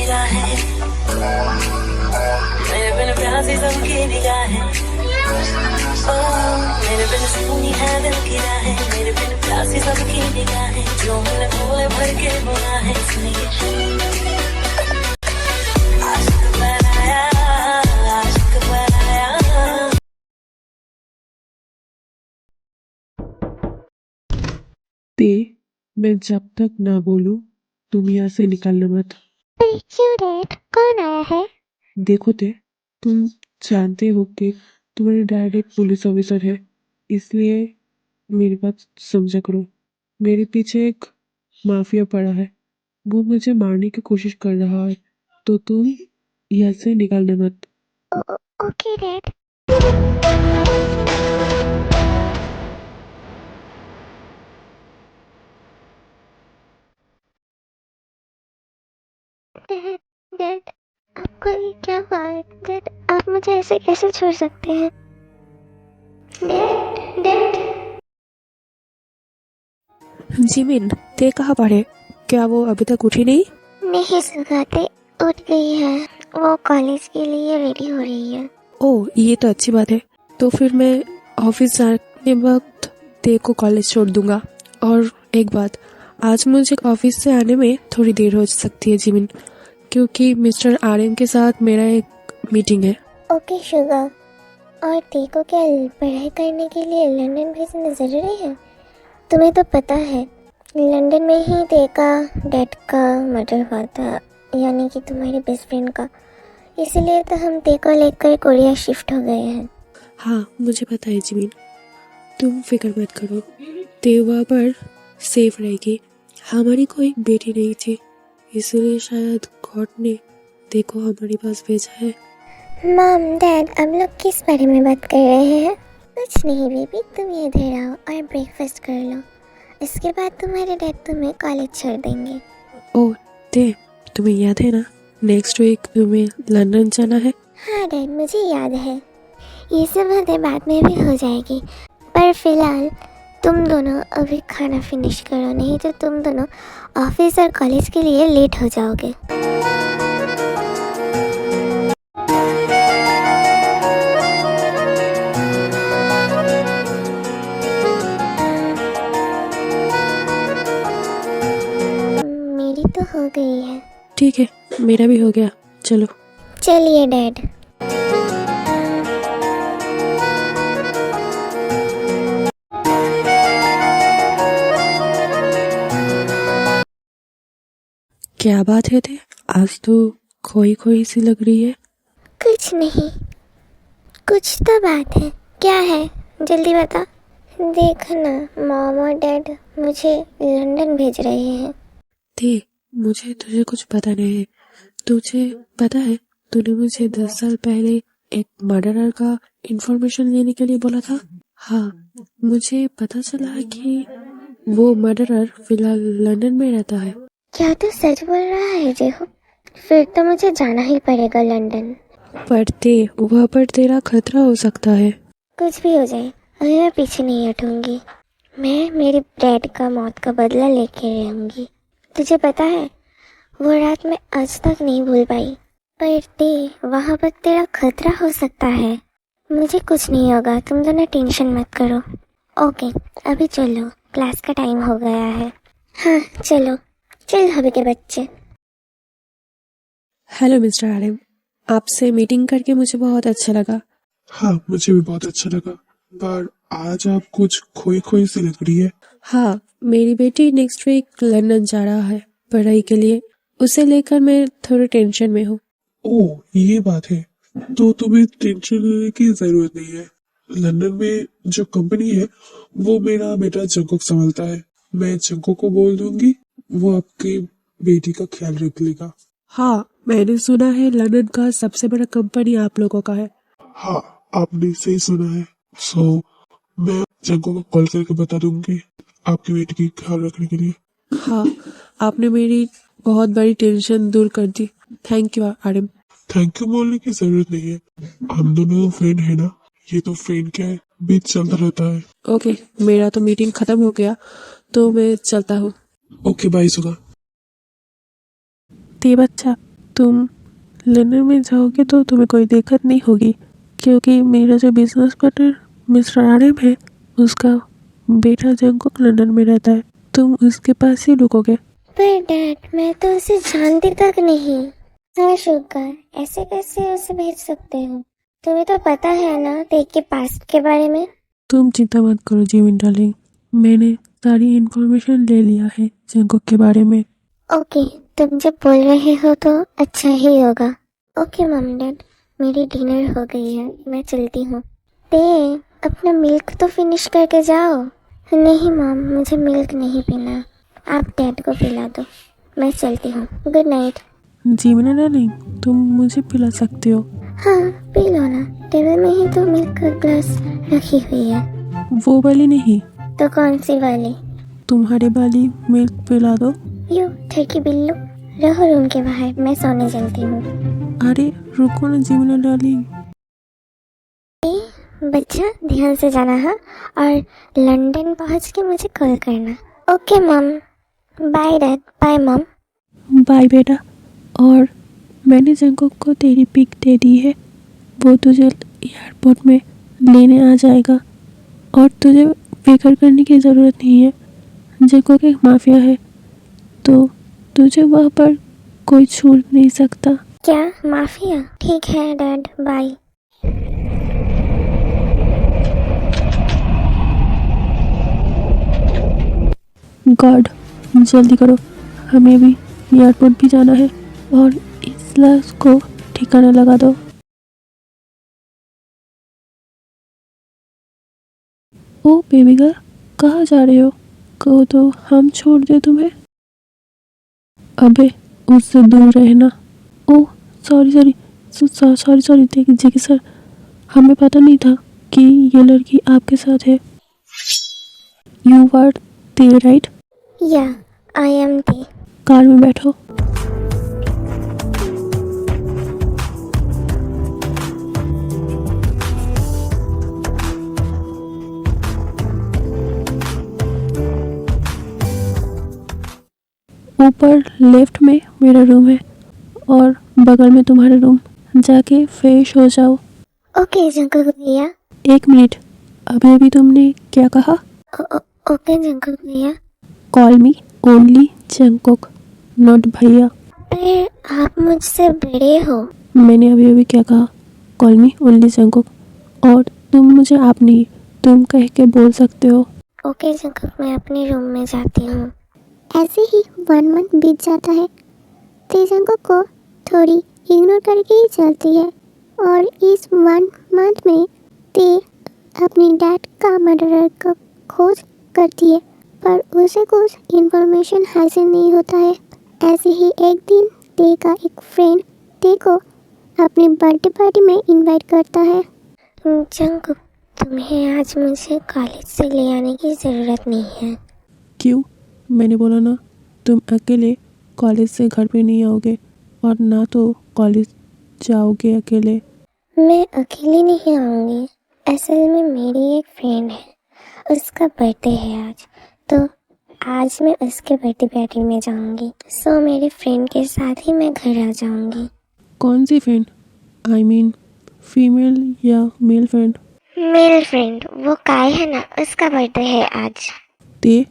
निगाहें, मेरे बिन प्यासी सबकी निगाहें, मेरे बिन सुनी है दिल की राहें, मेरे बिन प्यासी सबकी निगाहें, जो मैंने भोले भर के बुना है सुनिए। आशिक बनाया, आशिक बनाया। ते मैं जब तक ना बोलूं तुम यहाँ से निकलना मत। क्यों डैड, कौन आया है? देखो ते, तुम जानते हो कि तुम्हारे डैड एक पुलिस ऑफिसर है, इसलिए मेरी बात समझा करो। मेरे पीछे एक माफिया पड़ा है, वो मुझे मारने की कोशिश कर रहा है, तो तुम यहाँ से निकलना मत। Okay dad. डैड, डैड, आपको ये क्या हुआ है? डैड, आप मुझे ऐसे कैसे छोड़ सकते हैं? Dad, dad. जिमिन, ते कहाँ पर है? क्या वो अभी तक उठी नहीं? नहीं सुगाते, उठ गई है। वो कॉलेज के लिए रेडी हो रही है। ओह, ये तो अच्छी बात है। तो फिर मैं ऑफिस जाने वक्त ते को कॉलेज छोड़ दूंगा। और एक बात, आज मुझे ऑफिस से आने में थोड़ी देर हो सकती है जिमिन, क्योंकि मिस्टर आरएम के साथ मेरा एक मीटिंग है। Okay sugar. और तेको क्या पढ़ाई करने के लिए लंदन भेजना ज़रूरी है? तुम्हें तो पता है लंदन में ही तेका डैड का मर्डर हुआ था, यानी कि तुम्हारे बेस्ट फ्रेंड का। इसीलिए तो हम तेको लेकर कोरिया शिफ्ट हो गए हैं। हाँ, मुझे पता है जिमिन, तुम फिक्र मत करो, ते वहाँ पर सेफ रहेगी। हमारी कोई बेटी नहीं थी, इसलिए शायद गॉड ने ते को हमारे पास भेजा है। मॉम डैड, अब लोग किस बारे में बात कर रहे हैं? कुछ नहीं बेबी, तुम इधर आओ और ब्रेकफास्ट कर लो। इसके बाद तुम्हारे डैड तुम्हें कॉलेज छोड़ देंगे। ओह ते, तुम्हें याद है ना, नेक्स्ट वीक तुम्हें लंदन जाना है? हाँ डैड, मुझे याद है। ये सब बातें बाद में भी हो जाएगी, पर फिलहाल तुम दोनों अभी खाना फिनिश करो, नहीं तो तुम दोनों ऑफिस और कॉलेज के लिए लेट हो जाओगे। मेरी तो हो गई है। ठीक है, मेरा भी हो गया, चलो। चलिए डैड। क्या बात है थे, आज तो खोई खोई सी लग रही है। कुछ नहीं, कुछ तो बात है। क्या है, जल्दी बता। देखो ना, मॉम और डैड मुझे लंदन भेज रहे हैं। थे, मुझे तुझे कुछ पता नहीं है। तुझे पता है, तूने मुझे 10 साल पहले एक मर्डरर का इंफॉर्मेशन लेने के लिए बोला था। हाँ, मुझे पता चला कि वो मर्डरर फिलहाल लंदन में रहता है। क्या तू सच बोल रहा है जेहो? फिर तो मुझे जाना ही पड़ेगा लंदन। पर ते, वहाँ पर तेरा खतरा हो सकता है। कुछ भी हो जाए, अभी मैं पीछे नहीं हटूंगी। मैं मेरे डैड का मौत का बदला लेके रहूंगी। तुझे पता है, वो रात मैं आज तक नहीं भूल पाई। पर ते, वहाँ पर तेरा खतरा हो सकता है। मुझे कुछ नहीं होगा, तुम दोनों टेंशन मत करो। ओके, अभी चलो, क्लास का टाइम हो गया है। हाँ चलो, चल हबी के बच्चे। हेलो मिस्टर आरएम, आपसे मीटिंग करके मुझे बहुत अच्छा लगा। हाँ, मुझे भी बहुत अच्छा लगा, पर आज आप कुछ खोई खोई सी लग रही है। हाँ, मेरी बेटी नेक्स्ट वीक लंदन जा रहा है पढ़ाई के लिए, उसे लेकर मैं थोड़ी टेंशन में हूँ। ओह, ये बात है, तो तुम्हें टेंशन लेने की जरूरत नहीं है। लंदन में जो कंपनी है वो मेरा बेटा जंकुक संभालता है। मैं जंकुक को बोल दूंगी, वो आपकी बेटी का ख्याल रख लेगा। हाँ, मैंने सुना है लंदन का सबसे बड़ा कंपनी आप लोगों का है। हाँ, आपने सही सुना है। सो मैं जंकुक को कॉल करके बता दूंगी आपकी बेटी की ख्याल रखने के लिए। हाँ, आपने मेरी बहुत बड़ी टेंशन दूर कर दी। Thank you RM. Thank you बोलने की जरूरत नहीं है, हम दोनों फ्रेंड है ना। ये तो फ्रेंड क्या है, बीच चलता रहता है। ओके, मेरा तो मीटिंग खत्म हो गया, तो मैं चलता हूँ। ओके, बाय सुगा। ते बच्चा, तुम लंदन में जाओगे तो तुम्हें कोई दिक्कत नहीं होगी, क्योंकि मेरा जो बिजनेस पार्टनर मिस्टर आरएम है, उसका बेटा जंगकुक लंदन में रहता है। तुम उसके पास ही रुकोगे। पर डैड, मैं तो उसे जानती तक नहीं। हाँ शुगर, ऐसे कैसे उसे भेज सकते हो? तुम्हें तो पता है ना तेग के पास्ट के बारे में। तुम चिंता मत करो जिमिन डार्लिंग, मैंने सारी इन्फॉर्मेशन ले लिया है जंगकुक के बारे में। ओके, तुम जब बोल रहे हो तो अच्छा ही होगा। ओके मम डैड, मेरी डिनर हो गई है, मैं चलती हूँ। ते अपना मिल्क तो फिनिश करके जाओ। नहीं मॉम, मुझे मिल्क नहीं पीना, आप डैड को पिला दो। मैं चलती हूँ, गुड नाइट। जिमिन डार्लिंग, तुम मुझे पिला सकते हो। हाँ पी लो ना, टेबल में ही तो मिल्क का ग्लास रखी हुई है। वो वाली नहीं, तो कौन सी वाली? तुम्हारे वाली मिल्क पिला दो। यू ठेकी बिल्लू, रहो रूम के बाहर, मैं सोने चलती हूँ। अरे रुको ना जिमिन डार्लिंग। बच्चा ध्यान से जाना है और लंदन पहुँच के मुझे कॉल करना। ओके मम, बाय डैड, बाय मम। बाय बेटा। और मैंने जंगकुक को तेरी पिक दे दी है, वो तुझे एयरपोर्ट में लेने आ जाएगा और तुझे फिक्र करने की ज़रूरत नहीं है। जंगकुक एक माफिया है, तो तुझे वहाँ पर कोई छूट नहीं सकता। क्या माफिया? ठीक है डैड, बाय। गॉड, जल्दी करो, हमें भी एयरपोर्ट भी जाना है और इस लाश को ठिकाना लगा दो। ओ बेबी गर्ल, कहाँ जा रहे हो? कहो तो हम छोड़ दे तुम्हें। अबे उससे दूर रहना। Oh sorry sorry sorry sorry, देखिए सर, हमें पता नहीं था कि ये लड़की आपके साथ है। यू आर ते राइट? या आई एम ते। कार में बैठो। ऊपर लेफ्ट में मेरा रूम है और बगल में तुम्हारा रूम, जाके फ्रेश हो जाओ। ओके जंकुक भैया। एक मिनट, अभी अभी तुमने क्या कहा? ओके जंकुक भैया। Call me only Jungkook, not भैया। पर आप मुझसे बड़े हो। मैंने अभी अभी क्या कहा? Call me only Jungkook. और तुम मुझे आप नहीं, तुम कह के बोल सकते हो। ओके जंकुक, मैं अपने रूम में जाती हूँ। ऐसे ही 1 मंथ बीत जाता है। ते जंकुक को थोड़ी इग्नोर करके ही चलती है और इस 1 मंथ में ते अपनी डैड का मर्डरर का खोज करती है, पर उसे कुछ इन्फॉर्मेशन हासिल नहीं होता है। ऐसे ही एक दिन ते का एक फ्रेंड ते को अपनी बर्थडे पार्टी में इनवाइट करता है। जंकुक, तुम्हें आज मुझे कॉलेज से ले आने की ज़रूरत नहीं है। क्यों? मैंने बोला ना, तुम अकेले कॉलेज से घर पे नहीं आओगे और ना तो कॉलेज जाओगे अकेले। मैं अकेली नहीं आऊँगी, असल में मेरी एक फ्रेंड है, उसका बर्थडे है आज, तो आज मैं उसके बर्थडे पार्टी में जाऊँगी। सो मेरे फ्रेंड के साथ ही मैं घर आ जाऊँगी। कौन सी फ्रेंड? आई मीन फीमेल या मेल फ्रेंड? मेल फ्रेंड, वो काय है ना, उसका बर्थडे है आज। ते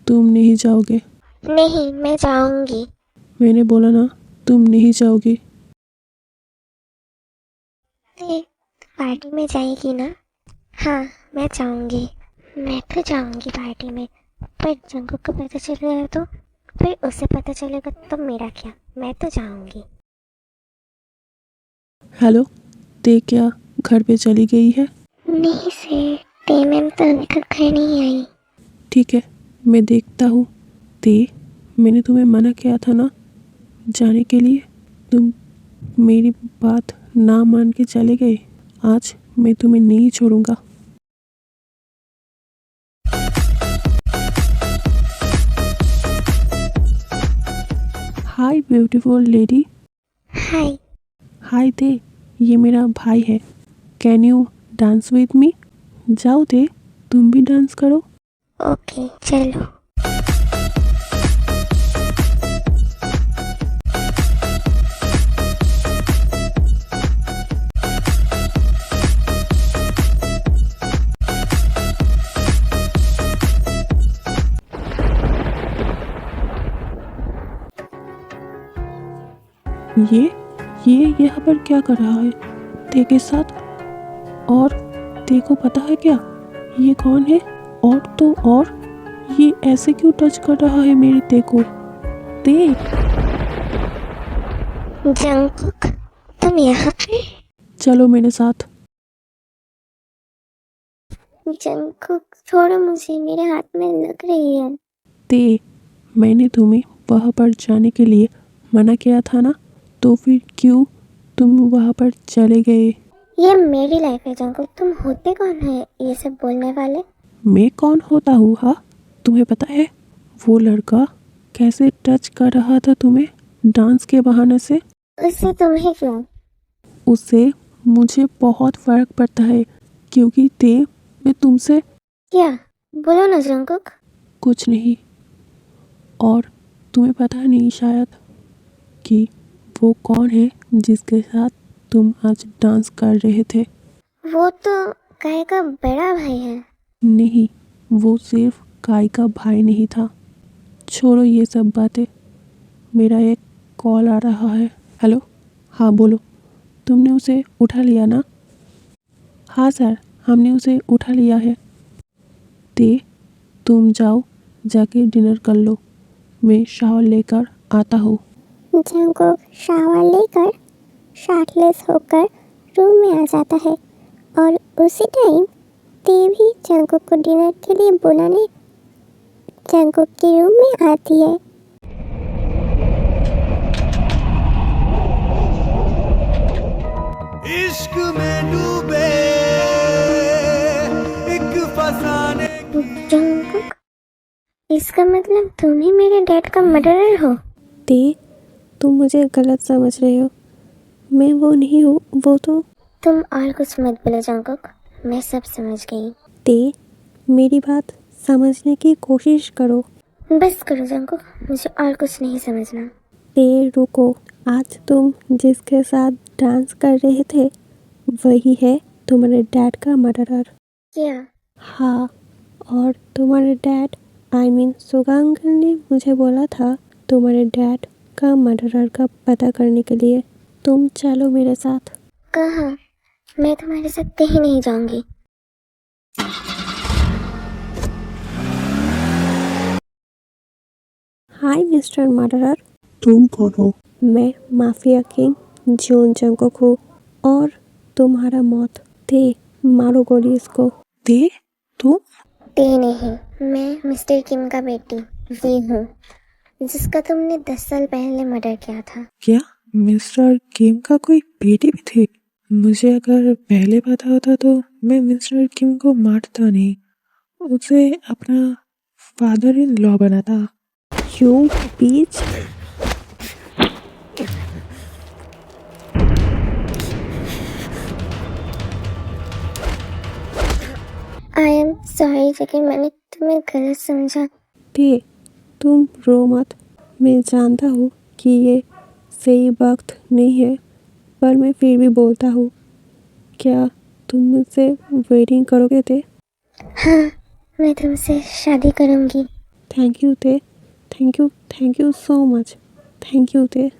तुम नहीं जाओगे? नहीं, मैं जाऊँगी। मैंने बोला ना, तुम नहीं जाओगी। पार्टी में जाएगी ना? हाँ मैं जाऊँगी, मैं तो जाऊँगी पार्टी में। पर जंकुक को पता चलेगा तो फिर उसे पता चलेगा तो मेरा क्या, मैं तो जाऊँगी। हेलो, ते क्या घर पे चली गई है? नहीं से, ते मैम तो अभी तक घर नहीं आई। ठीक है, मैं देखता हूँ। ते, मैंने तुम्हें मना किया था ना जाने के लिए, तुम मेरी बात ना मान के चले गए। आज मैं तुम्हें नहीं छोड़ूंगा। हाय ब्यूटीफुल लेडी। हाय। हाय ते, ये मेरा भाई है। Can you dance with me? जाओ ते, तुम भी डांस करो। ओके चलो। ये यहाँ पर क्या कर रहा है ते के साथ? और ते को पता है क्या ये कौन है? और ये ऐसे क्यों टच कर रहा है मेरे ते को? ते जंगकुक, तुम यहाँ पे? चलो मेरे साथ। जंगकुक, छोड़ो मुझे, मेरे हाथ में लग रही है। ते मैंने तुम्हें वहाँ पर जाने के लिए मना किया था ना, तो फिर क्यों तुम वहाँ पर चले गए? ये मेरी लाइफ है जंगकुक, तुम होते कौन है ये सब बोलने वाले? मैं कौन होता हूँ? हाँ, तुम्हें पता है वो लड़का कैसे टच कर रहा था तुम्हें डांस के बहाने से? उससे तुम्हें क्यों? उससे मुझे बहुत फर्क पड़ता है, क्योंकि ते मैं तुमसे क्या? बोलो ना जंगकुक। कुछ नहीं। और तुम्हें पता नहीं शायद कि वो कौन है जिसके साथ तुम आज डांस कर रहे थे? वो तो काय का बड़ा भाई है। नहीं, वो सिर्फ काय का भाई नहीं था। छोड़ो ये सब बातें, मेरा एक कॉल आ रहा है। हेलो, हाँ बोलो। तुमने उसे उठा लिया ना? हाँ सर, हमने उसे उठा लिया है। ते तुम जाओ, जाके डिनर कर लो, मैं शावर लेकर आता हूँ। जंगकुक शावर लेकर शर्टलेस होकर रूम में आ जाता है और उसी टाइम ते भी जंगकुक को डिनर के लिए बुलाने जंगकुक के रूम में आती है। इश्क में डूबे एक फसाने जंगकुक, इसका मतलब तुम ही मेरे डैड का मर्डरर हो? ते तुम मुझे गलत समझ रहे हो, मैं वो नहीं हूँ। वो तो तुम और कुछ मत बोलो जंगकुक, मैं सब समझ गई। ते मेरी बात समझने की कोशिश करो। बस करो जंगकुक, मुझे और कुछ नहीं समझना। ते रुको, आज तुम जिसके साथ डांस कर रहे थे वही है तुम्हारे डैड का मर्डरर। क्या? हाँ, और तुम्हारे dad I mean Suga uncle ने मुझे बोला था तुम्हारे डैड का मर्डरर का पता करने के लिए। तुम चलो मेरे साथ। कहाँ? मैं तुम्हारे साथ कहीं नहीं जाऊंगी। हाय मिस्टर मर्डरर, तुम कौन हो? मैं माफिया किंग जॉन जंगकुक हूँ और तुम्हारा मौत। ते मारो गोली इसको। ते तुम? ते नहीं, मैं मिस्टर किम का बेटी वी हूँ, जिसका तुमने 10 साल पहले मर्डर किया था। क्या मिस्टर किम का कोई बेटी भी थी? मुझे अगर पहले पता होता तो मैं मिस्टर किम को मारता नहीं, उसे अपना फादर इन लॉ बनाता। You beach. I am sorry लेकिन मैंने तुम्हें गलत समझा। ते तुम रो मत, मैं जानता हूँ कि ये सही वक्त नहीं है, पर मैं फिर भी बोलता हूँ। क्या तुम मुझसे वेटिंग करोगे ते? हाँ, मैं तुमसे शादी करूंगी। थैंक यू ते, thank you so much, thank you ते।